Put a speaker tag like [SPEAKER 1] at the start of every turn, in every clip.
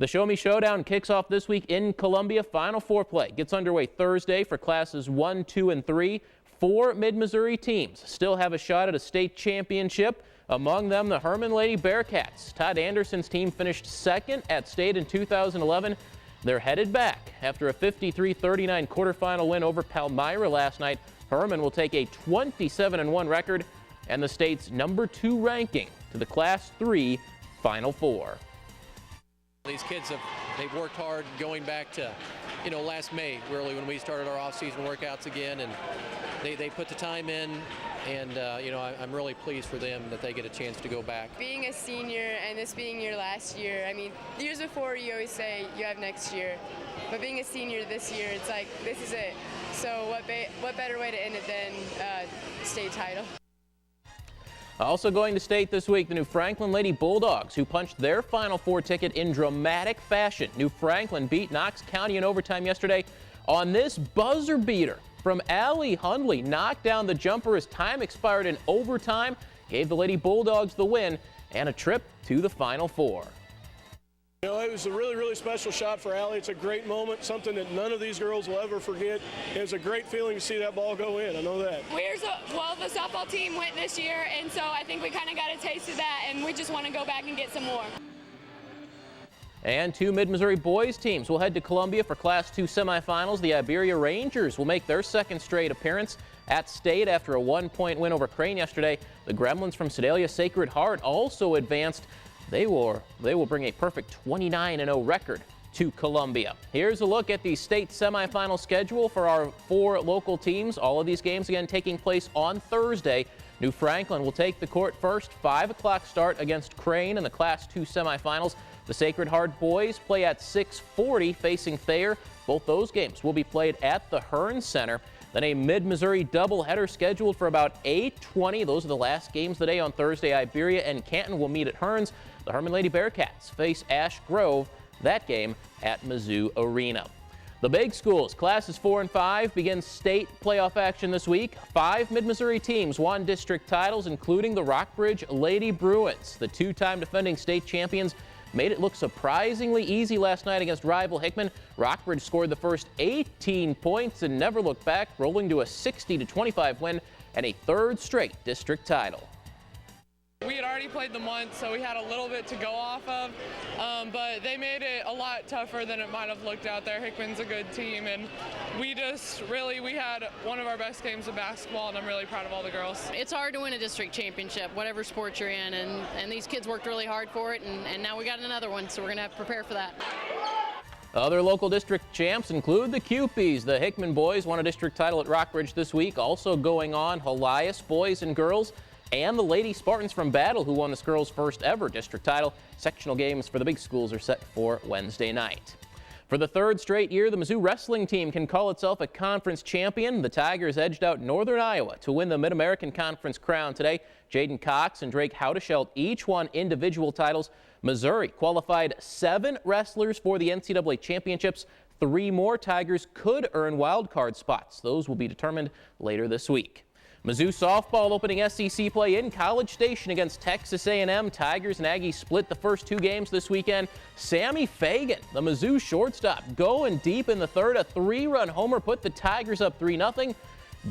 [SPEAKER 1] The Show Me Showdown kicks off this week in Columbia. Final Four play gets underway Thursday for classes 1, 2, and 3. 4 Mid-Missouri teams still have a shot at a state championship. Among them, the Herman Lady Bearcats. Todd Anderson's team finished second at state in 2011. They're headed back after a 53-39 quarterfinal win over Palmyra last night. Herman will take a 27-1 record and the state's #2 ranking to the Class 3 Final Four.
[SPEAKER 2] These kids they've worked hard going back to, last May, really, when we started our off-season workouts again, and they put the time in, and I'm really pleased for them that they get a chance to go back.
[SPEAKER 3] Being a senior and this being your last year, I mean, the years before you always say you have next year, but being a senior this year, it's like this is it. So what better way to end it than state title?
[SPEAKER 1] Also going to state this week, the New Franklin Lady Bulldogs, who punched their Final Four ticket in dramatic fashion. New Franklin beat Knox County in overtime yesterday on this buzzer beater from Allie Hundley. Knocked down the jumper as time expired in overtime, gave the Lady Bulldogs the win and a trip to the Final Four.
[SPEAKER 4] It was a really, really special shot for Allie. It's a great moment, something that none of these girls will ever forget. It was a great feeling to see that ball go in. I know that.
[SPEAKER 5] The softball team went this year, and so I think we kind of got a taste of that, and we just want to go back and get some more.
[SPEAKER 1] And 2 Mid-Missouri boys teams will head to Columbia for Class 2 semifinals. The Iberia Rangers will make their second straight appearance at state after a 1-point win over Crane yesterday. The Gremlins from Sedalia Sacred Heart also advanced. They will bring a perfect 29-0 record to Columbia. Here's a look at the state semifinal schedule for our 4 local teams. All of these games again taking place on Thursday. New Franklin will take the court first, 5 o'clock start against Crane in the Class 2 semifinals. The Sacred Heart boys play at 6:40 facing Thayer. Both those games will be played at the Hearn Center. Then a Mid-Missouri doubleheader scheduled for about 8:20. Those are the last games of the day on Thursday. Iberia and Canton will meet at Hearns. The Herman Lady Bearcats face Ash Grove. That game at Mizzou Arena. The big schools, classes 4 and 5, begin state playoff action this week. 5 Mid-Missouri teams won district titles, including the Rockbridge Lady Bruins. The 2-time defending state champions made it look surprisingly easy last night against rival Hickman. Rockbridge scored the first 18 points and never looked back, rolling to a 60-25 win and a 3rd straight district title.
[SPEAKER 6] We had already played them once, so we had a little bit to go off of, but they made it a lot tougher than it might have looked out there. Hickman's a good team, and we had one of our best games of basketball, and I'm really proud of all the girls.
[SPEAKER 7] It's hard to win a district championship, whatever sport you're in, and these kids worked really hard for it, and now we got another one, so we're going to have to prepare for that.
[SPEAKER 1] Other local district champs include the Cupies. The Hickman boys won a district title at Rockbridge this week. Also going on, Helias boys and girls, and the Lady Spartans from Battle, who won this girls' first ever district title. Sectional games for the big schools are set for Wednesday night. For the 3rd straight year, the Mizzou wrestling team can call itself a conference champion. The Tigers edged out Northern Iowa to win the Mid-American Conference crown today. Jaden Cox and Drake Howdeschelt each won individual titles. Missouri qualified 7 wrestlers for the NCAA championships. 3 more Tigers could earn wild card spots. Those will be determined later this week. Mizzou softball opening SEC play in College Station against Texas A&M. Tigers and Aggies split the first 2 games this weekend. Sammy Fagan, the Mizzou shortstop, going deep in the 3rd. A 3-run homer put the Tigers up 3-0.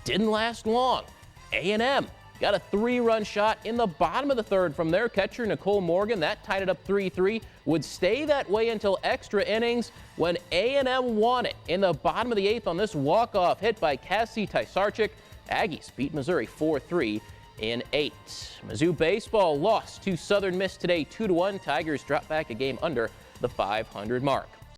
[SPEAKER 1] Didn't last long. A&M got a 3-run shot in the bottom of the 3rd from their catcher, Nicole Morgan. That tied it up 3-3. Would stay that way until extra innings when A&M won it in the bottom of the 8th on this walk-off hit by Cassie Tysarchik. Aggies beat Missouri 4-3 in 8. Mizzou baseball lost to Southern Miss today 2-1. Tigers dropped back a game under the 500 mark.